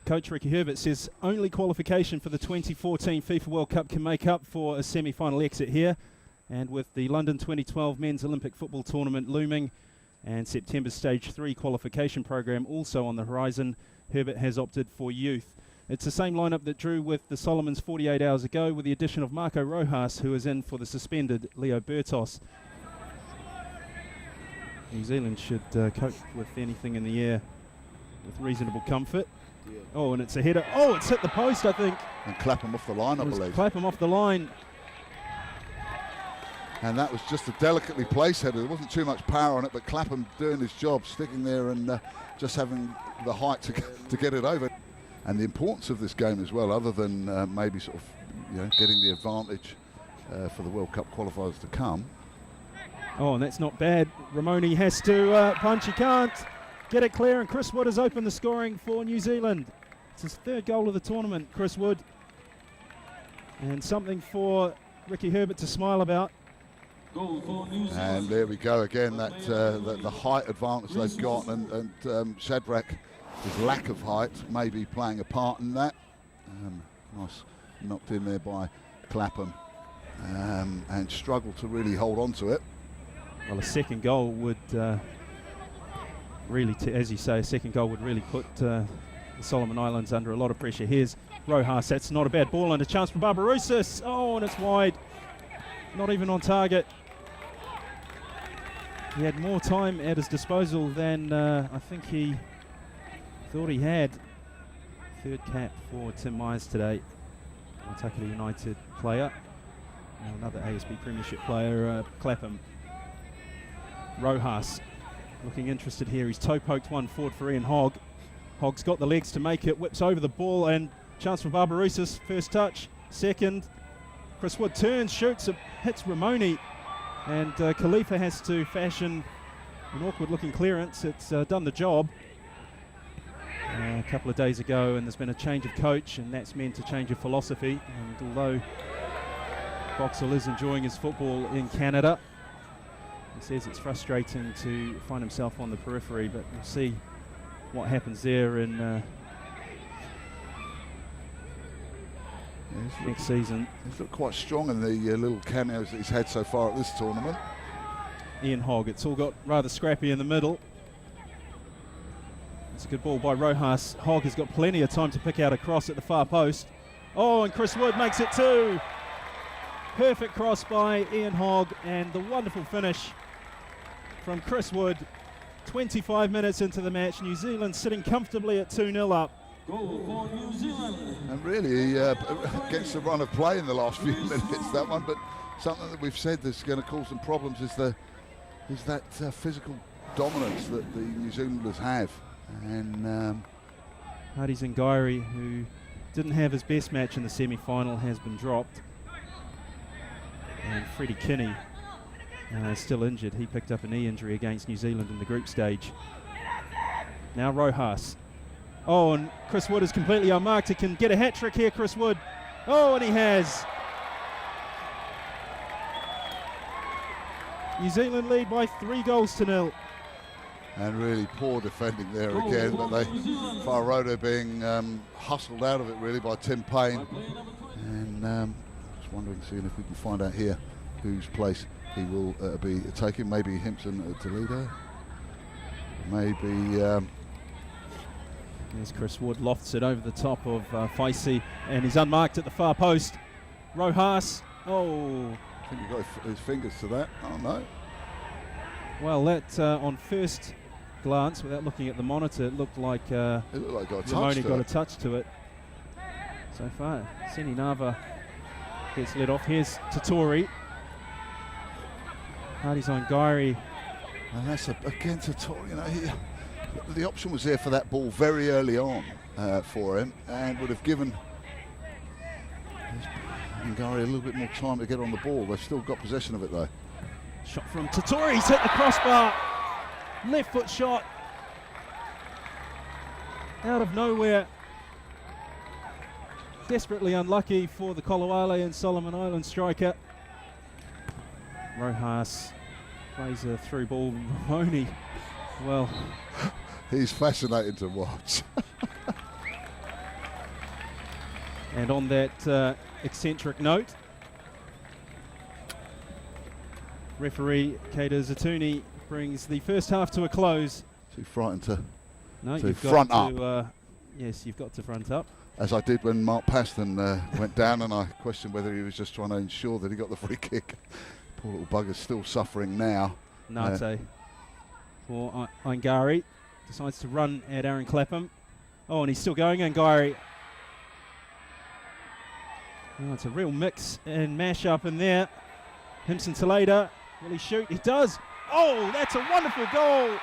Coach Ricky Herbert says only qualification for the 2014 FIFA World Cup can make up for a semi-final exit here. And with the London 2012 Men's Olympic Football Tournament looming and September's Stage 3 qualification program also on the horizon, Herbert has opted for youth. It's the same lineup that drew with the Solomons 48 hours ago, with the addition of Marco Rojas, who is in for the suspended Leo Bertos. New Zealand should cope with anything in the air with reasonable comfort. Yeah. Oh, and it's a header. Oh, it's hit the post, I think. And Clapham off the line, I believe. Clapham off the line. And that was just a delicately placed header. There wasn't too much power on it, but Clapham doing his job, sticking there and just having the height to get it over. And the importance of this game as well, other than maybe sort of getting the advantage for the World Cup qualifiers to come. Oh, and that's not bad. Ramoni has to punch. He can't get it clear, and Chris Wood has opened the scoring for New Zealand. It's his third goal of the tournament, Chris Wood. And something for Ricky Herbert to smile about. And there we go again, that the height advantage they've got, and Shadrach, his lack of height, may be playing a part in that. Nice knocked in there by Clapham, and struggled to really hold on to it. Well, a second goal would really, as you say, a second goal would really put the Solomon Islands under a lot of pressure. Here's Rojas, that's not a bad ball, and a chance for Barbarouses. Oh, and it's wide, not even on target. He had more time at his disposal than I think he thought he had. Third cap for Tim Myers today, Waitaki United player. Now another ASB Premiership player, Clapham. Rojas looking interested here. He's toe poked one forward for Ian Hogg. Hogg's got the legs to make it, whips over the ball, and chance for Barbarouses. First touch, second. Chris Wood turns, shoots, it hits Ramoni, and Khalifa has to fashion an awkward looking clearance. It's done the job a couple of days ago, and there's been a change of coach, and that's meant a change of philosophy. And although Boxall is enjoying his football in Canada, he says it's frustrating to find himself on the periphery, but we'll see what happens there in next season. He's looked quite strong in the little cameos that he's had so far at this tournament. Ian Hogg, it's all got rather scrappy in the middle. It's a good ball by Rojas. Hogg has got plenty of time to pick out a cross at the far post. Oh, and Chris Wood makes it too. Perfect cross by Ian Hogg, and the wonderful finish from Chris Wood. 25 minutes into the match, New Zealand sitting comfortably at 2-0 up. Goal for New Zealand. And really, against the run of play in the last few minutes, that one, but something that we've said that's going to cause some problems is that physical dominance that the New Zealanders have. And Hardy Zangairi, who didn't have his best match in the semi-final, has been dropped. And Freddie Kinney is still injured. He picked up a knee injury against New Zealand in the group stage. Now Rojas. Oh, and Chris Wood is completely unmarked. He can get a hat-trick here, Chris Wood. Oh, and he has. New Zealand lead by 3-0. And really poor defending there again, but Whareroto being hustled out of it really by Tim Payne. And just wondering, seeing if we can find out here whose place he will be taking. Maybe Himpson Toledo. Maybe. There's Chris Wood, lofts it over the top of Faisi, and he's unmarked at the far post. Rojas. Oh. I think he got his fingers to that. Oh no. Well, that on first glance, without looking at the monitor, it looked like Ramoni got a touch to it. So far, Seni Nava gets let off. Here's Tatori. Hardy Zangairi. And that's again Tatori. The option was there for that ball very early on for him, and would have given Zangairi a little bit more time to get on the ball. They've still got possession of it though. Shot from Tatori, he's hit the crossbar. Left foot shot. Out of nowhere. Desperately unlucky for the Kolawale and Solomon Island striker. Rojas plays a through ball. Ramoni, well. He's fascinating to watch. And on that eccentric note, referee Kader Zatuni brings the first half to a close. Too frightened to No, to you've front got up. to, yes, you've got to front up. As I did when Mark Paston went down, and I questioned whether he was just trying to ensure that he got the free kick. Poor little bugger's still suffering now. Nate for Angari. Decides to run at Aaron Clapham. Oh, and he's still going, Angari. Oh, it's a real mix and mash up in there. Himson Taleda, will he shoot? He does. Oh, that's a wonderful goal.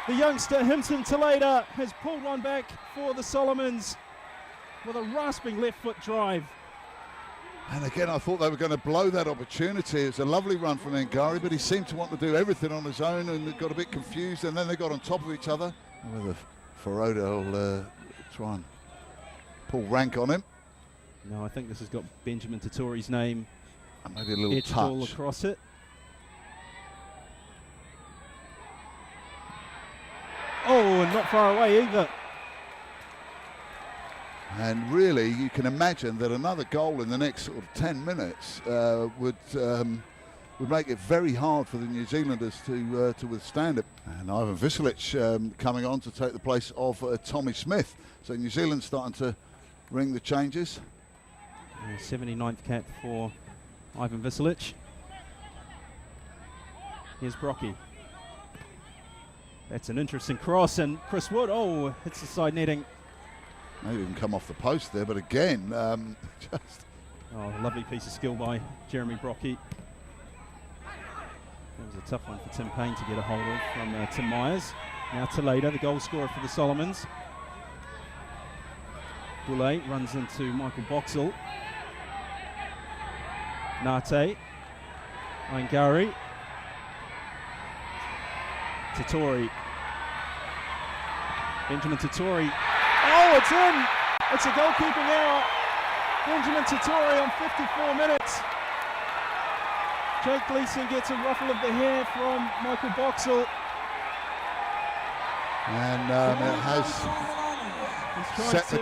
The youngster Himson Taleda has pulled one back for the Solomons with a rasping left foot drive. And again, I thought they were going to blow that opportunity. It was a lovely run from Ngari, but he seemed to want to do everything on his own and got a bit confused, and then they got on top of each other. Whether Feroda will try and pull rank on him. No, I think this has got Benjamin Tatori's name And maybe a little etched all touch. across it. Oh, and not far away either. And really, you can imagine that another goal in the next sort of 10 minutes would make it very hard for the New Zealanders to withstand it. And Ivan Viselic coming on to take the place of Tommy Smith. So New Zealand starting to ring the changes. 79th cap for Ivan Viselic. Here's Brocky. That's an interesting cross, and Chris Wood, oh, hits the side netting. Maybe even come off the post there, but again, just... Oh, lovely piece of skill by Jeremy Brocky. That was a tough one for Tim Payne to get a hold of from Tim Myers. Now Taleda, the goal scorer for the Solomons. Boulay runs into Michael Boxall. Nate. Aingari. Tatori. Benjamin Tatori. Oh, it's in! It's a goalkeeping error. Benjamin Tatori on 54 minutes. Jake Gleeson gets a ruffle of the hair from Michael Boxall. And it has set the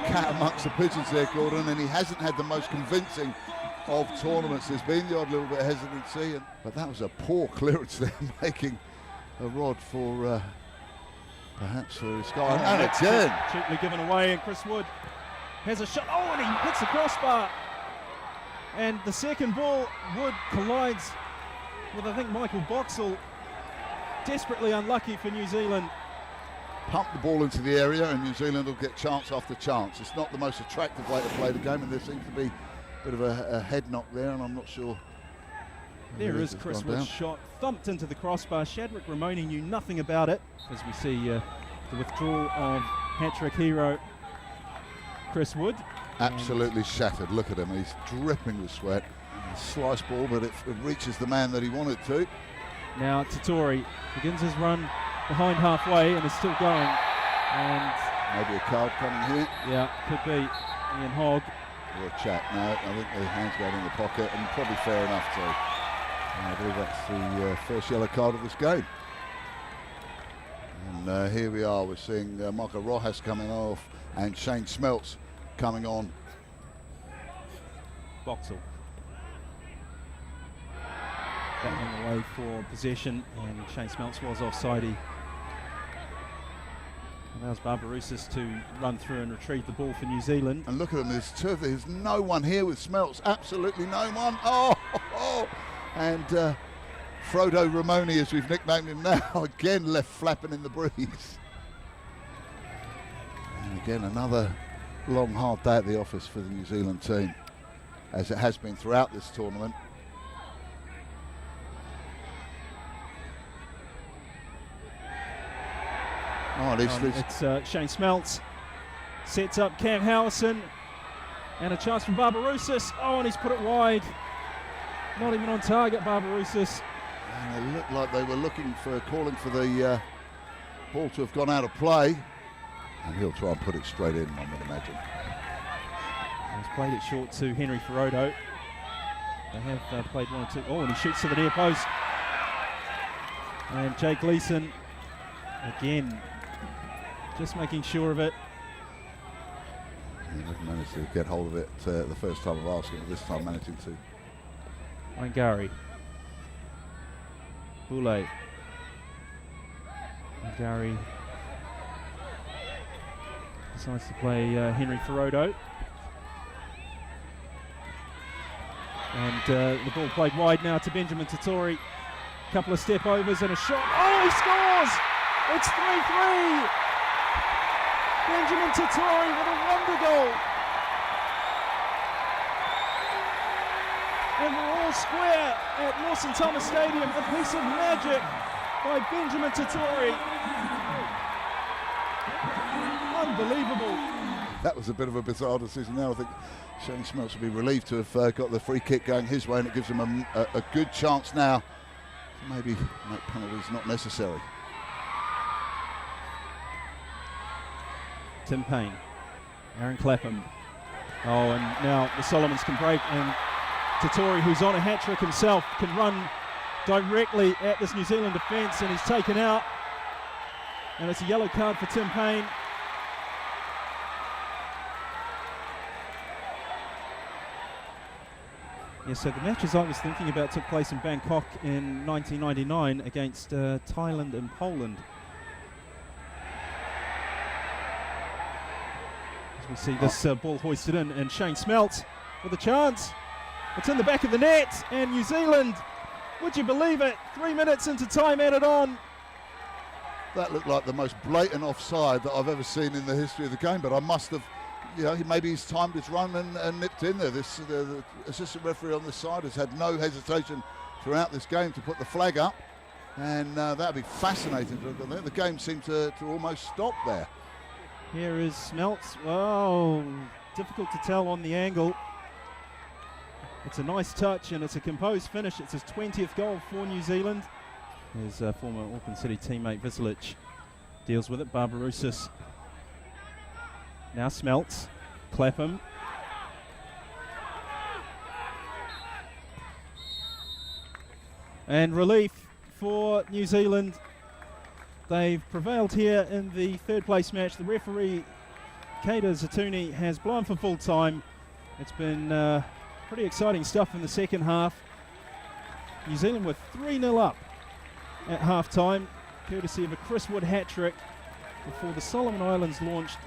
cat amongst the pigeons there, Gordon, and he hasn't had the most convincing of tournaments. There's been the odd little bit of hesitancy, but that was a poor clearance there, making a rod for perhaps for Scott. And again, cheaply given away, and Chris Wood has a shot. Oh, and he hits the crossbar. And the second ball, Wood collides with, I think, Michael Boxall. Desperately unlucky for New Zealand. Pump the ball into the area, and New Zealand will get chance after chance. It's not the most attractive way to play the game, and there seems to be a bit of a head knock there, and I'm not sure. There is Chris Wood's shot, thumped into the crossbar. Shadrick Ramoni knew nothing about it, as we see the withdrawal of hat-trick hero Chris Wood. Absolutely shattered. Look at him, he's dripping with sweat. Slice ball, but it reaches the man that he wanted to. Now Tatori begins his run behind halfway and is still going. And maybe a card coming here. Yeah, could be. Ian Hogg. Or a chat. No, I think the hand's got in the pocket, and probably fair enough too. I believe that's the first yellow card of this game. And here we are, we're seeing Marco Rojas coming off and Shane Smeltz coming on. Boxall. Battling away for possession, and Shane Smeltz was offsidey. Allows Barbarouses to run through and retrieve the ball for New Zealand. And look at them, there's no one here with Smeltz, absolutely no one. Oh! And Frodo Ramoni, as we've nicknamed him now, again left flapping in the breeze. And again, another long, hard day at the office for the New Zealand team, as it has been throughout this tournament. Oh, it's Shane Smeltz. Sets up Cam Howison. And a chance from Barbarouses. Oh, and he's put it wide. Not even on target, Barbarouses. And it looked like they were calling for the ball to have gone out of play. And he'll try and put it straight in, I would imagine. He's played it short to Henry Ferodo. They have played one or two. Oh, and he shoots to the near post. And Jake Gleeson, again, just making sure of it. never managed to get hold of it the first time of asking, but this time managing to. Wangari. Boulay. Wangari decides to play Henry Ferodo. And the ball played wide now to Benjamin Totori. Couple of step overs and a shot. Oh, he scores! It's 3-3. Benjamin Totori with a wonder goal. And we're all square at Lawson Thomas Stadium. A piece of magic by Benjamin Totori. Unbelievable. That was a bit of a bizarre decision now. I think Shane Smeltz will be relieved to have got the free kick going his way, and it gives him a good chance now to maybe make penalties not necessary. Tim Payne, Aaron Clapham. Oh, and now the Solomons can break, and Totori, who's on a hat-trick himself, can run directly at this New Zealand defence, and he's taken out. And it's a yellow card for Tim Payne. Yeah, so the matches I was thinking about took place in Bangkok in 1999 against Thailand and Poland. As we see this ball hoisted in, and Shane Smeltz with a chance. It's in the back of the net, and New Zealand, would you believe it, 3 minutes into time added on. That looked like the most blatant offside that I've ever seen in the history of the game, but I must have, maybe he's timed his run and nipped in there. The assistant referee on this side has had no hesitation throughout this game to put the flag up, and that'd be fascinating. The game seemed to almost stop there. Here is Smeltz. Wow, difficult to tell on the angle. It's a nice touch and it's a composed finish. It's his 20th goal for New Zealand. His former Auckland City teammate Vislic deals with it. Barbarousis. Now Smeltz. Clapham. And relief for New Zealand. They've prevailed here in the third place match. The referee, Keita Zatuni, has blown for full time. It's been pretty exciting stuff in the second half. New Zealand were 3-0 up at half time, courtesy of a Chris Wood hat-trick before the Solomon Islands launched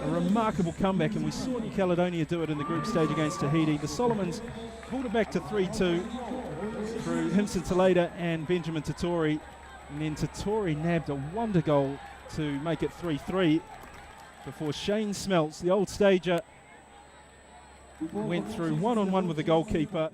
a remarkable comeback, and we saw New Caledonia do it in the group stage against Tahiti. The Solomons pulled it back to 3-2 through Himson Taleda and Benjamin Totori, and then Totori nabbed a wonder goal to make it 3-3 before Shane Smeltz, the old stager, went through one-on-one with the goalkeeper.